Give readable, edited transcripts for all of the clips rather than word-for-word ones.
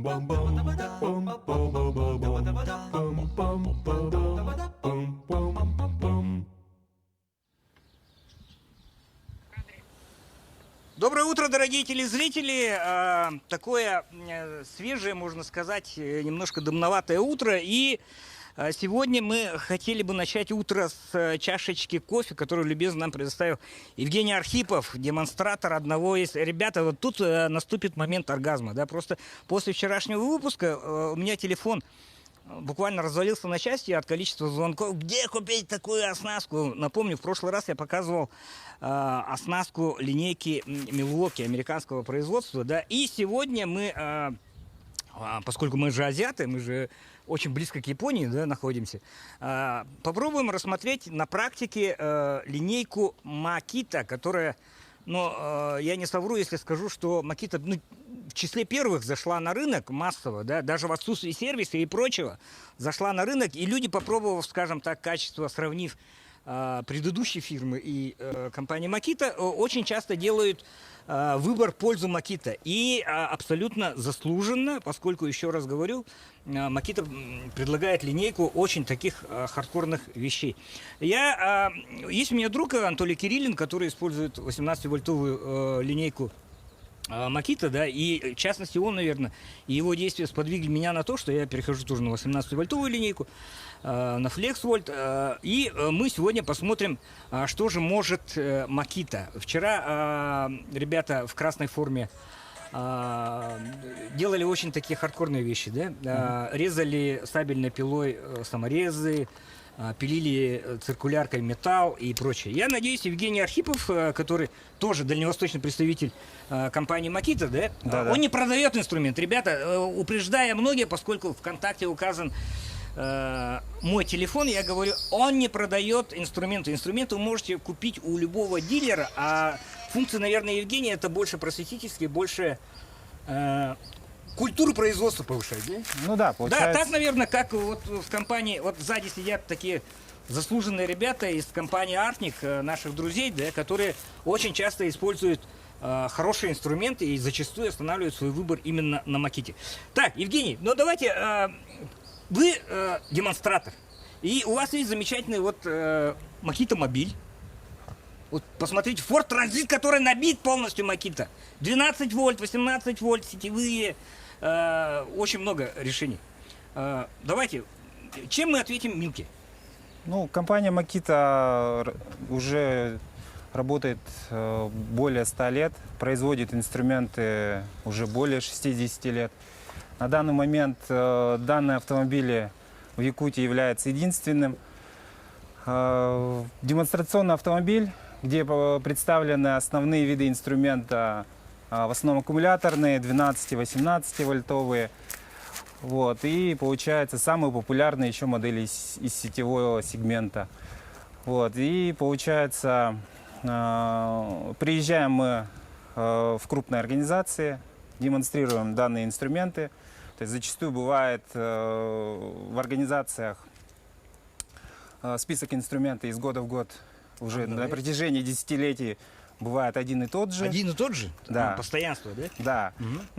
Доброе утро, дорогие телезрители. Такое свежее, можно сказать, немножко дымноватое утро. И сегодня мы хотели бы начать утро с чашечки кофе, которую любезно нам предоставил Евгений Архипов, демонстратор одного из... Ребята, вот тут наступит момент оргазма. Да? Просто после вчерашнего выпуска у меня телефон буквально развалился на части от количества звонков. Где купить такую оснастку? Напомню, в прошлый раз я показывал оснастку линейки Milwaukee американского производства. Да? И сегодня мы, поскольку мы же азиаты, мы же очень близко к Японии, да, находимся, попробуем рассмотреть на практике линейку Makita, которая, я не совру, если скажу, что Makita в числе первых зашла на рынок массово, да, даже в отсутствии сервиса и прочего, зашла на рынок, и люди, попробовав, скажем так, качество, сравнив предыдущей фирмы и компании Makita, очень часто делают выбор в пользу Makita. И абсолютно заслуженно, поскольку, еще раз говорю, Makita предлагает линейку очень таких хардкорных вещей. Есть у меня друг Анатолий Кириллин, который использует 18-вольтовую линейку Makita, да, и в частности он, наверное, и его действия сподвигли меня на то, что я перехожу тоже на 18-вольтовую линейку, на FlexVolt, и мы сегодня посмотрим, что же может Makita. Вчера ребята в красной форме делали очень такие хардкорные вещи, да, резали сабельной пилой саморезы, пилили циркуляркой металл и прочее. Я надеюсь, Евгений Архипов, который тоже дальневосточный представитель компании Makita, да, он не продает инструмент. Ребята, упреждая многие, поскольку в ВКонтакте указан мой телефон, я говорю, он не продает инструменты. Инструменты вы можете купить у любого дилера, а функции, наверное, Евгения, это больше просветительские, больше культуру производства повышать, да? Ну да, получается. Да, так, наверное, как вот в компании, вот сзади сидят такие заслуженные ребята из компании Артник, наших друзей, да, которые очень часто используют хорошие инструменты и зачастую останавливают свой выбор именно на Makita. Так, Евгений, давайте, вы демонстратор, и у вас есть замечательный вот Makita мобиль. Вот посмотрите, Ford Transit, который набит полностью Makita. 12 вольт, 18 вольт, сетевые, очень много решений. Давайте, чем мы ответим Милке? Компания Makita уже работает более 100 лет, производит инструменты уже более 60 лет. На данный момент данные автомобили в Якутии являются единственным. Демонстрационный автомобиль, где представлены основные виды инструмента, в основном аккумуляторные, 12-18 вольтовые. Вот, и получается самые популярные еще модели из сетевого сегмента. Вот, и получается, приезжаем мы в крупные организации, демонстрируем данные инструменты. То есть зачастую бывает в организациях список инструментов из года в год уже на протяжении десятилетий бывает один и тот же. Один и тот же? Да. Постоянство, да? Да.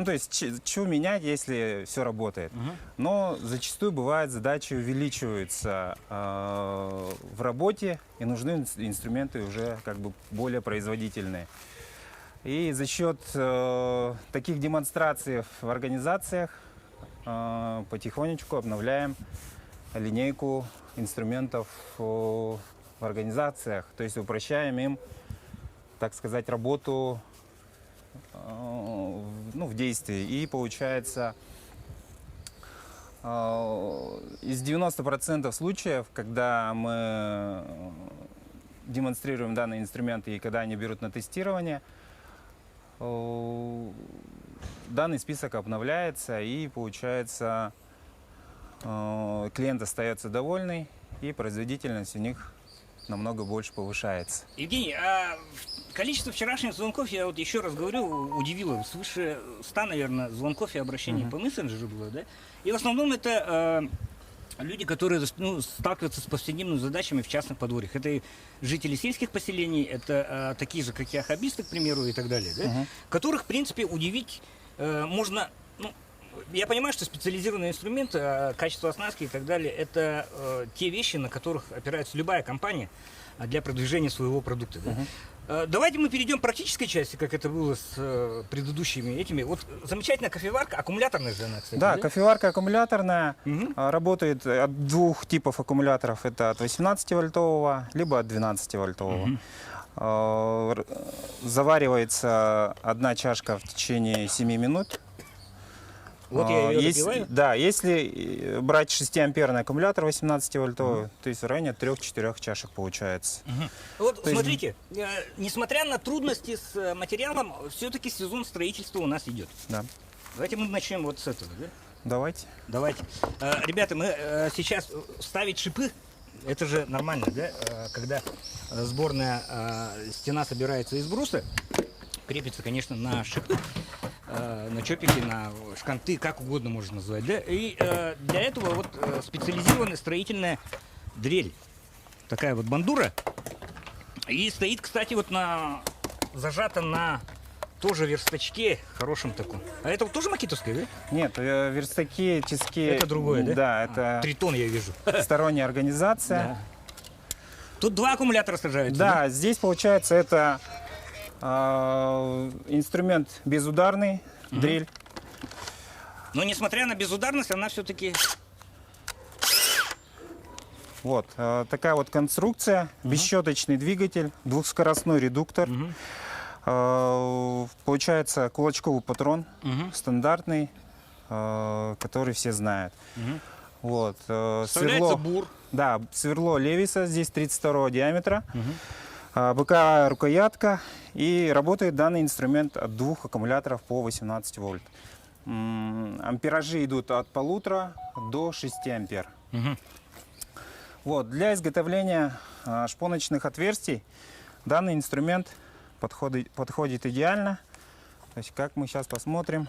То есть, что менять, если все работает? Но зачастую бывает, задачи увеличиваются в работе, и нужны инструменты уже как бы более производительные. И за счет таких демонстраций в организациях потихонечку обновляем линейку инструментов в организациях. То есть упрощаем им, так сказать, работу в действии. И получается, из 90% случаев, когда мы демонстрируем данные инструменты и когда они берут на тестирование, данный список обновляется, и получается, клиент остается довольный, и производительность у них намного больше повышается. Евгений, количество вчерашних звонков, я вот еще раз говорю, удивило. Свыше 100, наверное, звонков и обращений по мессенджеру было, да? И в основном это люди, которые сталкиваются с повседневными задачами в частных подворьях. Это и жители сельских поселений, это такие же, как я, хоббисты, к примеру, и так далее, да? Которых, в принципе, удивить можно я понимаю, что специализированные инструменты, качество оснастки и так далее, это те вещи, на которых опирается любая компания для продвижения своего продукта. Да? Давайте мы перейдем к практической части, как это было с предыдущими этими. Вот замечательная кофеварка, аккумуляторная же она, кстати. Да, кофеварка аккумуляторная, Мгм. работает от двух типов аккумуляторов. Это от 18-вольтового, либо от 12-вольтового. Заваривается одна чашка в течение 7 минут. Вот я ее Если- допиваю. Да, если брать 6-амперный аккумулятор 18-вольтовый, то есть в районе 3-4 чашек получается. Вот То есть- смотрите, несмотря на трудности с материалом, все-таки сезон строительства у нас идет. Да. Давайте мы начнем вот с этого. Да? Давайте. Давайте. Ребята, мы сейчас ставить шипы, это же нормально, да? Когда сборная стена собирается из бруса, крепится, конечно, на шипы, на чопики, на шканты, как угодно можно назвать, да? И для этого вот специализированная строительная дрель, такая вот бандура, и стоит, кстати, вот зажата на тоже верстачке хорошем таком. А это вот тоже макитовская, да? Нет, верстаки, тиски... Это другое, да? Да, это Тритон я вижу. сторонняя организация. Тут два аккумулятора сажаются. Да, здесь получается это инструмент безударный, дрель. Но несмотря на безударность, она все-таки... Вот такая вот конструкция, бесщеточный двигатель, двухскоростной редуктор. Получается кулачковый патрон, стандартный, который все знают. Вот, Вставляется бур. Да, сверло Левиса, здесь 32 диаметра. Боковая рукоятка. И работает данный инструмент от двух аккумуляторов по 18 вольт. Амперажи идут от 1,5 до 6 ампер. Вот, для изготовления шпоночных отверстий данный инструмент подходит идеально. То есть, как мы сейчас посмотрим.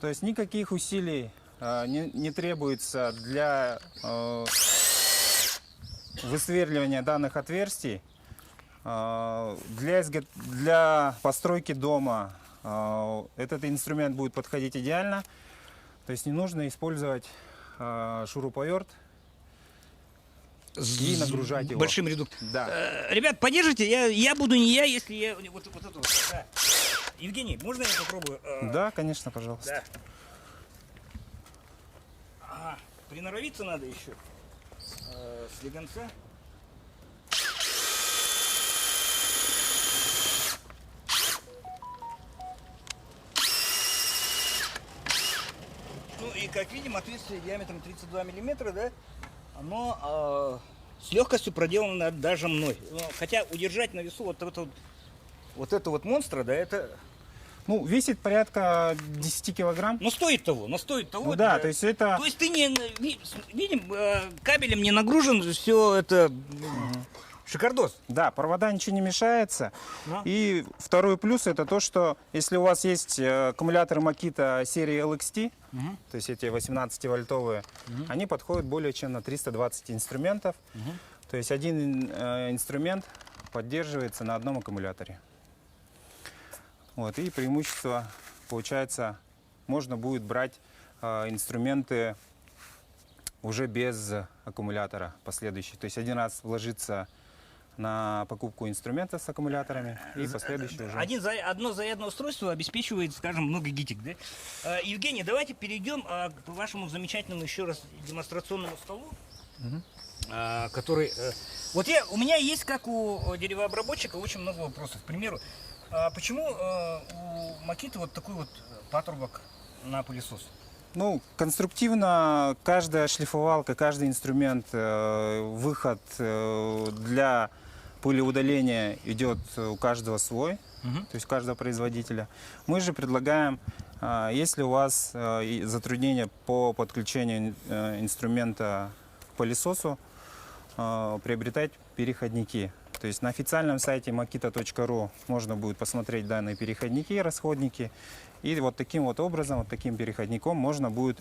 То есть никаких усилий не требуется для высверливания данных отверстий. Для постройки дома этот инструмент будет подходить идеально. То есть не нужно использовать шуруповерт и нагружать его. Большим редуктором. Да. Ребят, поддержите, я буду не я, если я вот это вот. Да. Евгений, можно я попробую? Да, конечно, пожалуйста. Да. Ага, приноровиться надо еще. Слегонца. Ну и как видим, отверстие диаметром 32 миллиметра, да, оно с легкостью проделано даже мной. Но, хотя удержать на весу вот это вот монстра, да, это... Ну, весит порядка 10 килограмм. Ну, стоит того. Ну да, то есть это... То есть ты не... Видим, кабелем не нагружен, все это... Шикардос. Да, провода ничего не мешается. Ну. И второй плюс это то, что если у вас есть аккумуляторы Makita серии LXT, то есть эти 18-вольтовые, они подходят более чем на 320 инструментов. То есть один инструмент поддерживается на одном аккумуляторе. Вот, и преимущество, получается, можно будет брать инструменты уже без аккумулятора последующий. То есть один раз вложиться на покупку инструмента с аккумуляторами и последующий уже. Одно зарядное устройство обеспечивает, скажем, много гитик, да? Евгений, давайте перейдем к вашему замечательному еще раз демонстрационному столу, который... у меня есть, как у деревообработчика, очень много вопросов. К примеру, почему у Makita вот такой вот патрубок на пылесос? Ну, конструктивно каждая шлифовалка, каждый инструмент, выход для пылеудаления идет у каждого свой, то есть у каждого производителя. Мы же предлагаем, если у вас затруднения по подключению инструмента к пылесосу, приобретать переходники. То есть на официальном сайте makita.ru можно будет посмотреть данные переходники, расходники. И вот таким вот образом, вот таким переходником можно будет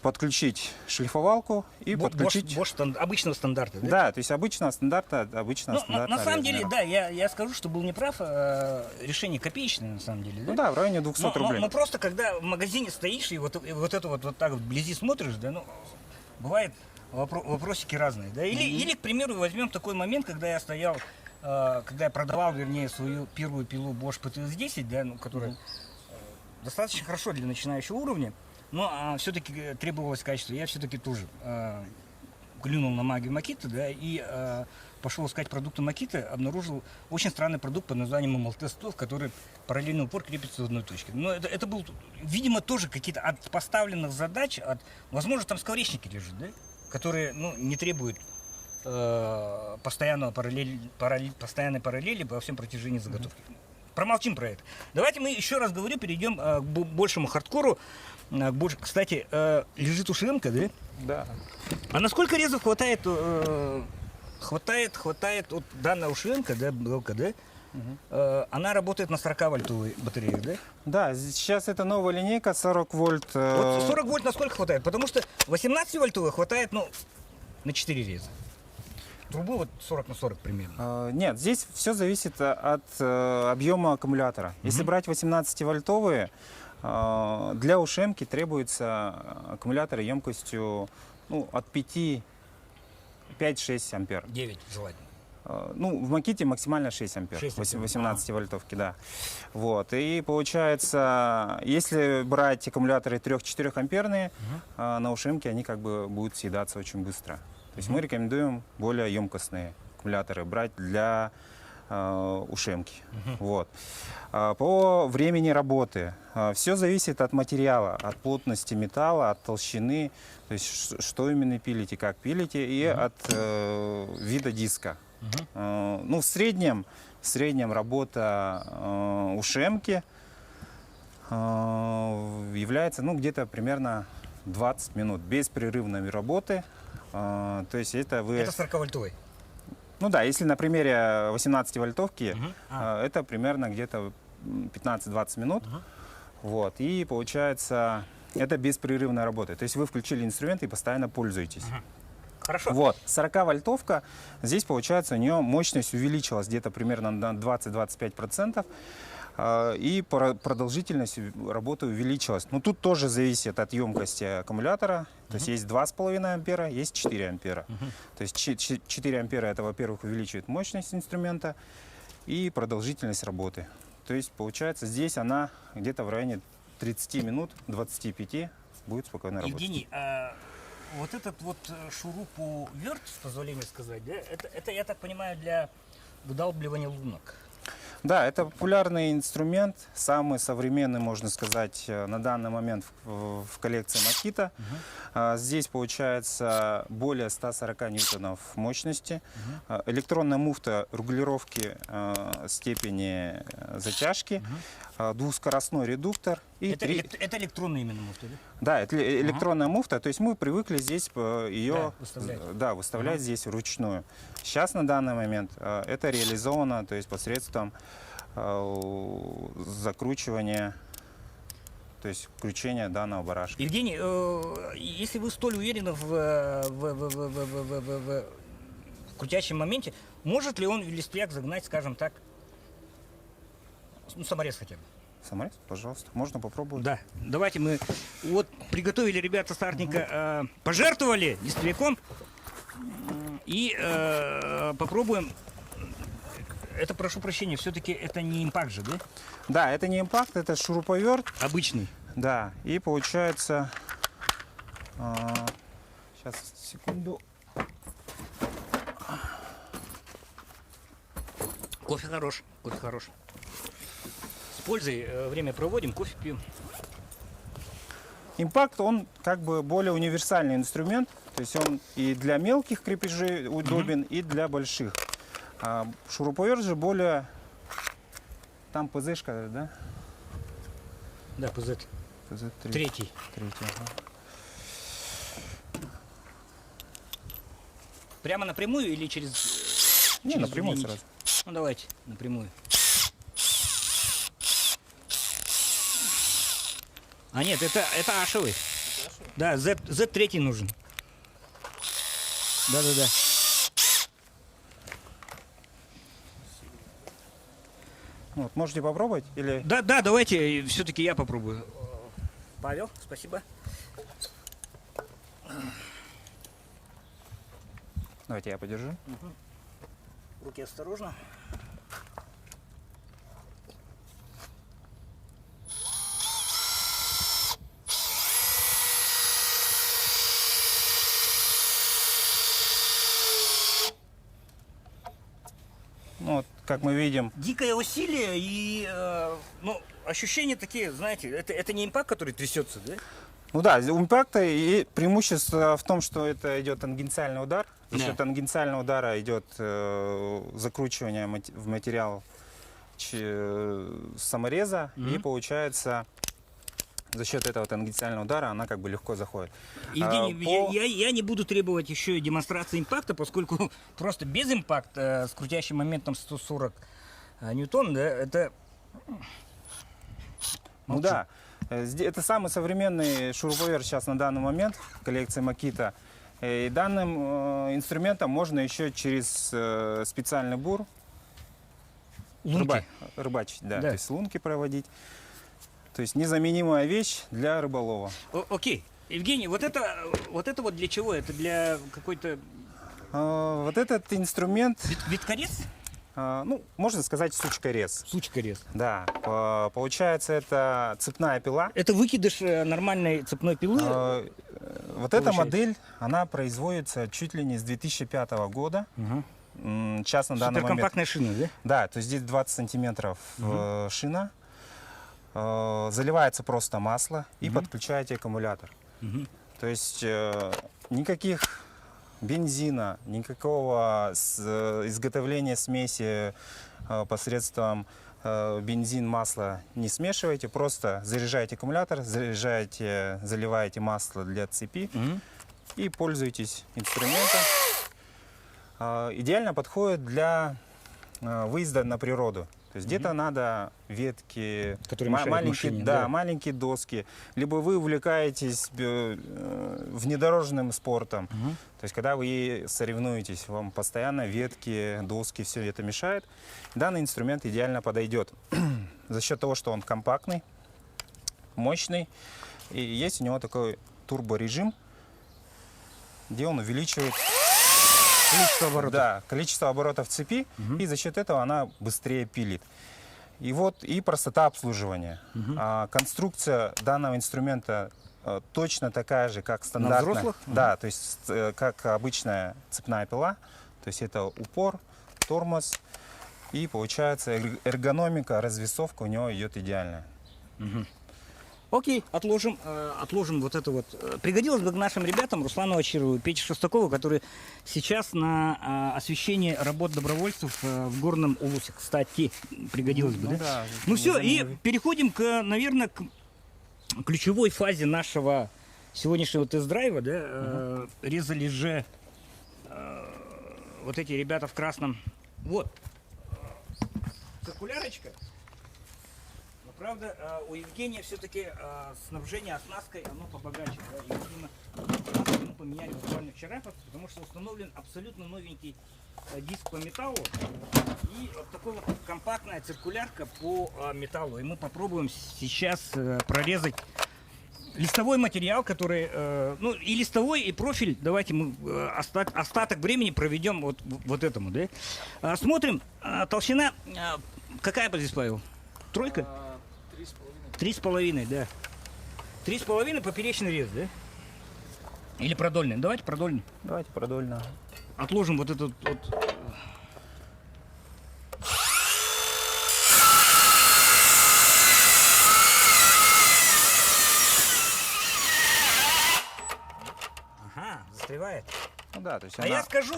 подключить шлифовалку и подключить... Обычного стандарта, да? Да, то есть обычного стандарта, На самом деле, да, я скажу, что был неправ, решение копеечное, на самом деле, да? Ну да, в районе 200 рублей. Но просто, когда в магазине стоишь и вот это вот так вот вблизи смотришь, да, ну, бывает вопросики разные, да? Или, к примеру, возьмем такой момент, когда я стоял, когда я продавал, вернее, свою первую пилу Bosch PTS-10, да, ну, которая достаточно хорошо для начинающего уровня, но все-таки требовалось качество. Я все-таки тоже глянул на магию Makita, да, и пошел искать продукты Makita, обнаружил очень странный продукт под названием MLT-100, который параллельный упор крепится в одной точке. Но это был, видимо, тоже какие-то от поставленных задач, возможно, там скворечники лежат, да, которые, ну, не требуют постоянной параллели по всем протяжении заготовки. Промолчим про это. Давайте мы еще раз говорю, перейдем к большему хардкору. Кстати, лежит ушенка, да? Да. А насколько резов хватает от данной ушенка, да, белка, да? Она работает на 40-вольтовой батарее, да? Да, сейчас это новая линейка 40 вольт. Вот 40 вольт насколько хватает? Потому что 18-вольтовой хватает, ну, на 4 реза. Трубы вот 40 на 40 примерно. Нет, здесь все зависит от объема аккумулятора. Если брать 18-вольтовые, для ушемки требуется аккумулятор емкостью, ну, от 5-6 ампер. 9 желательно. Ну, в Makita максимально 6 ампер, 18-вольтовки, да. Вот, и получается, если брать аккумуляторы 3-4 амперные, на ушемке они как бы будут съедаться очень быстро. То есть мы рекомендуем более емкостные аккумуляторы брать для ушемки. Вот. По времени работы. Все зависит от материала, от плотности металла, от толщины, то есть что именно пилите, как пилите, и от вида диска. Ну, в среднем работа ушемки является, ну, где-то примерно 20 минут беспрерывной работы. То есть это вы... Это 40-вольтовый? Ну да, если на примере 18-вольтовки, это примерно где-то 15-20 минут. Вот, и получается, это беспрерывная работа. То есть вы включили инструмент и постоянно пользуетесь. Хорошо. Вот, 40-вольтовка, здесь получается у нее мощность увеличилась где-то примерно на 20-25%. И продолжительность работы увеличилась. Но тут тоже зависит от емкости аккумулятора. То есть есть 2,5 ампера, есть 4 ампера. То есть 4 ампера это, во-первых, увеличивает мощность инструмента и продолжительность работы. То есть получается здесь она где-то в районе 30 минут, 25 будет спокойно работать. Евгений, вот этот вот шуруповерт, с позволения сказать, да, это, я так понимаю, для выдалбливания лунок. Да, это популярный инструмент, самый современный, можно сказать, на данный момент в коллекции Makita. Здесь получается более 140 ньютонов мощности. Электронная муфта регулировки степени затяжки, двускоростной редуктор. И это электронная именно муфта, да? Да, это электронная муфта, то есть мы привыкли здесь ее выставлять здесь вручную. Сейчас на данный момент это реализовано, то есть посредством закручивания, то есть включения данного барашка. Евгений, если вы столь уверены в крутящем моменте, может ли он листвяк загнать, скажем так, ну, саморез хотя бы? Саморез, пожалуйста, можно попробовать. Да, давайте мы вот приготовили ребята стартника, пожертвовали листвяком и попробуем. Это, прошу прощения, все-таки это не импакт же, да? Да, это не импакт, это шуруповерт. Обычный. Да, и получается... сейчас, секунду. Кофе хорош, кофе хорош. С пользой время проводим, кофе пьем. Импакт, он как бы более универсальный инструмент. То есть он и для мелких крепежей удобен, и для больших. А шуруповерт же более... Там ПЗ-шка, да? Да, ПЗ. ПЗ-3. Третий. Ага. Прямо напрямую или через... Не, через напрямую удлинитель? сразу. Ну, давайте, напрямую. А нет, это ашевый. Да, Z3 нужен. Да-да-да. Вот, можете попробовать? Или... Да, давайте все-таки я попробую. Павел, спасибо. Давайте я подержу. Руки осторожно. Ну, вот, как мы видим, Дикое усилие и ну, ощущения такие, знаете, это не импакт, который трясется, да? ну да, у импакта и преимущество в том, что это идет тангенциальный удар. За Да. счет тангенциального удара идет закручивание в материал самореза, и получается за счет этого тангенциального удара она как бы легко заходит. Евгений, По- я не буду требовать еще и демонстрации импакта, поскольку просто без импакта с крутящим моментом 140 ньютон, да, это... Ну да, это самый современный шуруповерт сейчас на данный момент в коллекции Makita. И данным инструментом можно еще через специальный бур Лунки. рыбачить, да, Да. то есть лунки проводить. То есть незаменимая вещь для рыболова. Окей. Евгений, вот это вот для чего? Это для какой-то Вот этот инструмент, виткорез? ну, можно сказать, сучкорез. Сучкорез. Да, получается, это цепная пила. Это выкидыш нормальной цепной пилы? Вот эта Получается. модель, она производится чуть ли не с 2005 года. Сейчас на данный момент... Суперкомпактная шина, да? Да, то есть здесь 20 сантиметров шина. Заливается просто масло и подключаете аккумулятор. То есть никаких бензина, никакого изготовления смеси посредством бензин, масло не смешивайте. Просто заряжаете аккумулятор, заливаете масло для цепи и пользуйтесь инструментом. Идеально подходит для выезда на природу. То есть где-то надо ветки, Которые мешают маленькие, машине, да, да. маленькие доски, либо вы увлекаетесь внедорожным спортом. То есть когда вы соревнуетесь, вам постоянно ветки, доски, все это мешает. Данный инструмент идеально подойдет за счет того, что он компактный, мощный. И есть у него такой турборежим, где он увеличивает Количество оборотов. да, количество оборотов цепи, и за счет этого она быстрее пилит. И вот и простота обслуживания. Конструкция данного инструмента точно такая же, как стандартная. взрослых? Да, то есть как обычная цепная пила. То есть это упор, тормоз, и получается эргономика, развесовка у него идет идеальная. Окей, отложим вот это вот. Пригодилось бы к нашим ребятам, Руслану Ачирову и Пете Шестакову, которые сейчас на освещении работ добровольцев в Горном Улусе. Кстати, пригодилось бы, Ну да? да, Ну все, и незаменимый. переходим наверное, к ключевой фазе нашего сегодняшнего тест-драйва, да? Резали же вот эти ребята в красном. Вот. Циркулярочка. Но, правда, у Евгения все-таки снабжение оснасткой, оно побогаче. Да? И, видимо, оснастку мы поменяли буквально вчера, потому что установлен абсолютно новенький диск по металлу и вот такой вот компактная циркулярка по металлу. И мы попробуем сейчас прорезать листовой материал, который, ну и листовой, и профиль. Давайте мы остаток времени проведем вот этому, да? Смотрим, толщина, какая здесь, Павел? Тройка? 3,5, да. 3,5 поперечный рез, да? Или продольный? Давайте продольный. Давайте продольно. Отложим вот этот вот. Ага, застревает. Ну да, то есть А я скажу,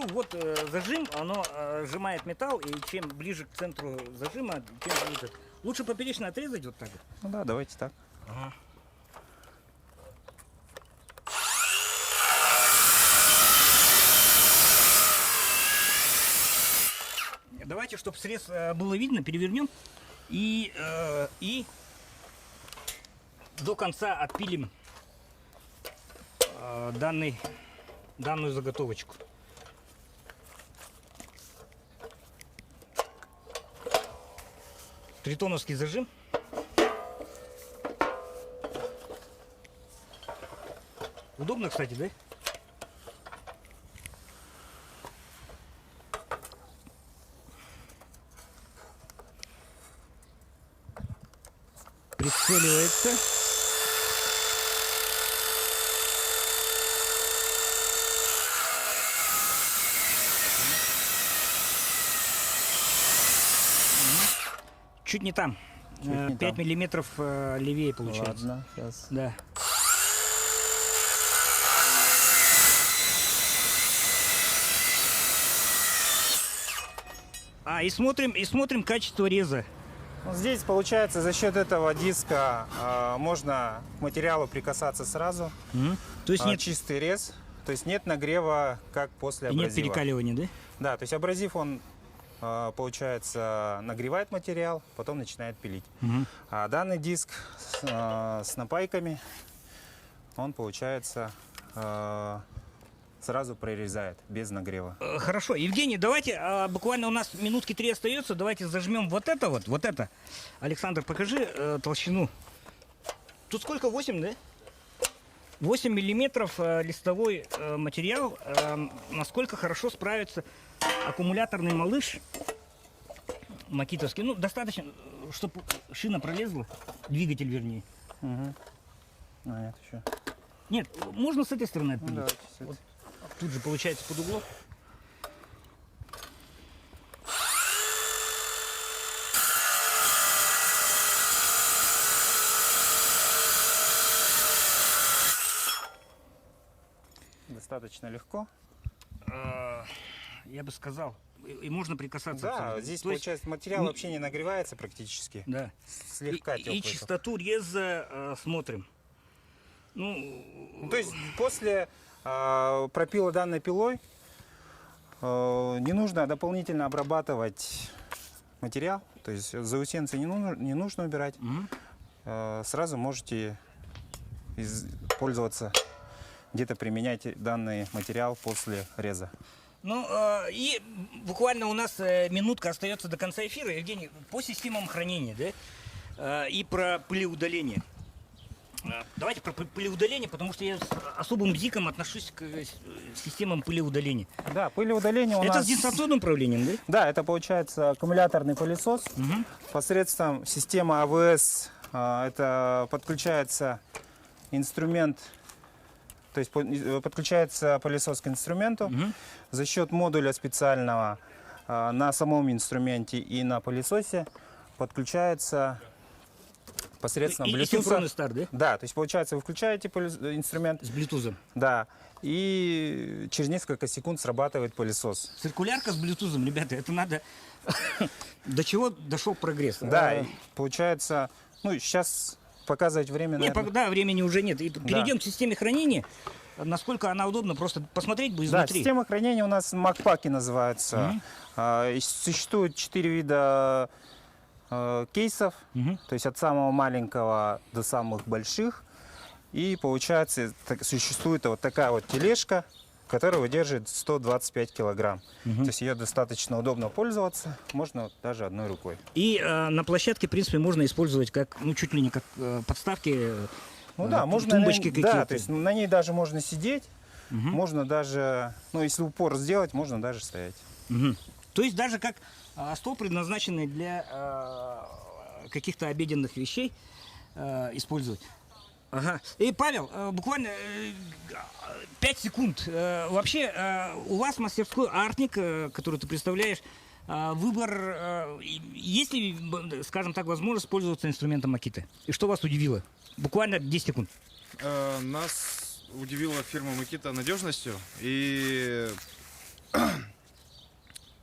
вот зажим, оно сжимает металл, и чем ближе к центру зажима, тем лучше. Лучше поперечно отрезать вот так вот. Ну да, давайте так. Ага. Давайте, чтобы срез было видно, перевернем и до конца отпилим данную заготовочку. Тритоновский зажим. Удобно, кстати, да? Прицеливается. Чуть не там. Чуть не 5 там. миллиметров левее получается. Ладно, сейчас. Да. И смотрим качество реза. Ну, здесь получается за счет этого диска можно к материалу прикасаться сразу. То есть нет, Чистый рез, то есть нет нагрева, как после и нет абразива. перекаливания, да? Да, то есть абразив он получается нагревает материал, потом начинает пилить. А данный диск с напайками, он получается сразу прорезает без нагрева. Хорошо, Евгений, давайте, буквально у нас минутки 3 остается, давайте зажмем вот это. Александр, покажи толщину. Тут сколько, 8, да? 8 миллиметров листовой материал. Насколько хорошо справится аккумуляторный малыш макитовский. Ну, достаточно, чтобы шина пролезла, двигатель вернее. Нет, еще. Нет, можно с этой стороны отпилить. Давайте с этой. Вот тут же получается под углом. Достаточно легко. Я бы сказал, и можно прикасаться. Да, абсолютно. здесь То есть, получается материал вообще не нагревается практически. да. Слегка И теплый. чистоту реза смотрим. Ну, Ну, то есть после пропила данной пилой не нужно дополнительно обрабатывать материал. То есть заусенцы не нужно убирать. Сразу можете пользоваться, где-то применять данный материал после реза. ну и буквально у нас минутка остается до конца эфира. Евгений, по системам хранения, да, и про пылеудаление. Давайте про пылеудаление, потому что я с особым бзиком отношусь к системам пылеудаления. Да, пылеудаление у Это нас... с дистанционным управлением, да? Да, это получается аккумуляторный пылесос. Посредством системы АВС это подключается инструмент, то есть подключается пылесос к инструменту. За счет модуля специального на самом инструменте и на пылесосе подключается посредством И Bluetooth. синхронный старт, да? Да, то есть получается вы включаете инструмент, С Bluetooth. да, и через несколько секунд срабатывает пылесос. Циркулярка с Bluetooth, ребята, это надо... До чего дошел прогресс? Да, и получается, ну сейчас показывать время, Не, наверное. да, времени уже нет. И перейдем к системе хранения. Насколько она удобна, просто посмотреть будет Да, изнутри. система хранения у нас макпаки называется. И существует 4 вида кейсов, то есть от самого маленького до самых больших. И получается, существует вот такая вот тележка, которая выдерживает 125 килограмм. То есть ее достаточно удобно пользоваться, можно даже одной рукой. И на площадке, в принципе, можно использовать как, ну, чуть ли не как подставки, Ну да, можно тумбочки какие-то. да, то есть на ней даже можно сидеть, можно даже, ну если упор сделать, можно даже стоять. То есть даже как стол, предназначенный для каких-то обеденных вещей, использовать. Ага. И, Павел, буквально 5 секунд. Вообще, у вас в мастерской Артник, который ты представляешь, выбор, есть ли, скажем так, возможность пользоваться инструментом Makita? И что вас удивило? Буквально 10 секунд. Нас удивила фирма Makita надежностью и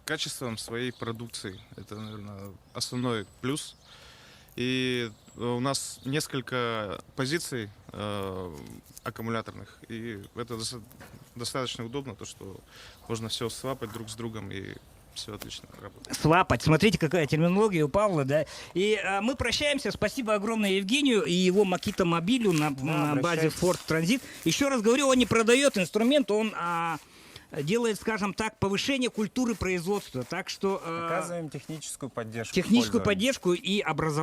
качеством своей продукции. Это, наверное, основной плюс. И у нас несколько позиций аккумуляторных, и это достаточно удобно, то что можно все свапать друг с другом и все отлично работает. Свапать. Смотрите, какая терминология у Павла, да. И мы прощаемся. Спасибо огромное Евгению и его Makita мобилю на базе обращайтесь. Ford Transit. Еще раз говорю, он не продает инструмент, он делает, скажем так, повышение культуры производства. Так что Оказываем техническую поддержку. техническую пользователям. поддержку и образование.